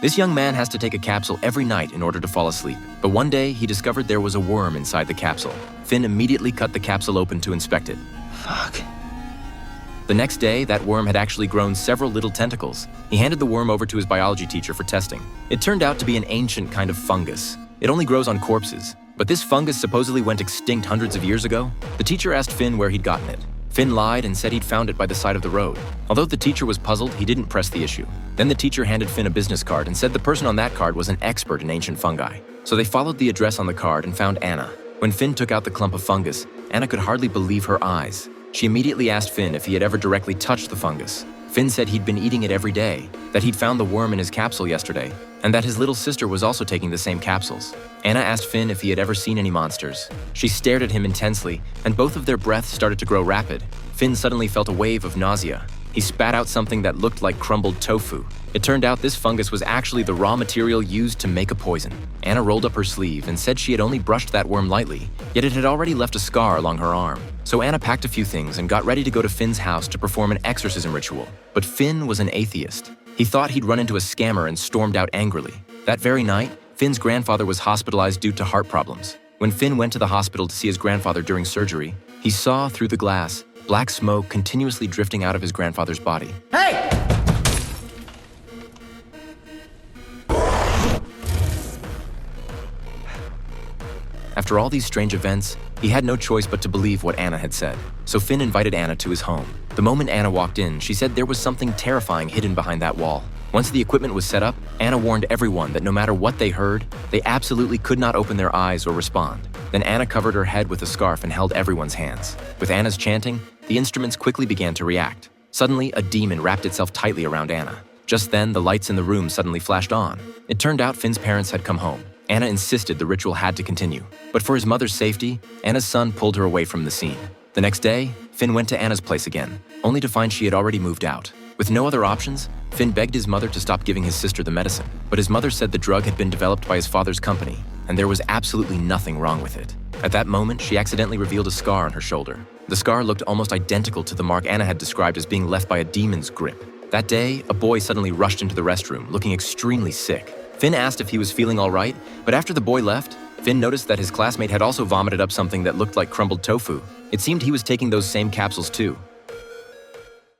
This young man has to take a capsule every night in order to fall asleep. But one day, he discovered there was a worm inside the capsule. Finn immediately cut the capsule open to inspect it. Fuck. The next day, that worm had actually grown several little tentacles. He handed the worm over to his biology teacher for testing. It turned out to be an ancient kind of fungus. It only grows on corpses. But this fungus supposedly went extinct hundreds of years ago. The teacher asked Finn where he'd gotten it. Finn lied and said he'd found it by the side of the road. Although the teacher was puzzled, he didn't press the issue. Then the teacher handed Finn a business card and said the person on that card was an expert in ancient fungi. So they followed the address on the card and found Anna. When Finn took out the clump of fungus, Anna could hardly believe her eyes. She immediately asked Finn if he had ever directly touched the fungus. Finn said he'd been eating it every day, that he'd found the worm in his capsule yesterday, and that his little sister was also taking the same capsules. Anna asked Finn if he had ever seen any monsters. She stared at him intensely, and both of their breaths started to grow rapid. Finn suddenly felt a wave of nausea. He spat out something that looked like crumbled tofu. It turned out this fungus was actually the raw material used to make a poison. Anna rolled up her sleeve and said she had only brushed that worm lightly, yet it had already left a scar along her arm. So Anna packed a few things and got ready to go to Finn's house to perform an exorcism ritual. But Finn was an atheist. He thought he'd run into a scammer and stormed out angrily. That very night, Finn's grandfather was hospitalized due to heart problems. When Finn went to the hospital to see his grandfather during surgery, he saw through the glass black smoke continuously drifting out of his grandfather's body. Hey! After all these strange events, he had no choice but to believe what Anna had said. So Finn invited Anna to his home. The moment Anna walked in, she said there was something terrifying hidden behind that wall. Once the equipment was set up, Anna warned everyone that no matter what they heard, they absolutely could not open their eyes or respond. Then Anna covered her head with a scarf and held everyone's hands. With Anna's chanting, the instruments quickly began to react. Suddenly, a demon wrapped itself tightly around Anna. Just then, the lights in the room suddenly flashed on. It turned out Finn's parents had come home. Anna insisted the ritual had to continue. But for his mother's safety, Anna's son pulled her away from the scene. The next day, Finn went to Anna's place again, only to find she had already moved out. With no other options, Finn begged his mother to stop giving his sister the medicine. But his mother said the drug had been developed by his father's company, and there was absolutely nothing wrong with it. At that moment, she accidentally revealed a scar on her shoulder. The scar looked almost identical to the mark Anna had described as being left by a demon's grip. That day, a boy suddenly rushed into the restroom, looking extremely sick. Finn asked if he was feeling all right, but after the boy left, Finn noticed that his classmate had also vomited up something that looked like crumbled tofu. It seemed he was taking those same capsules too.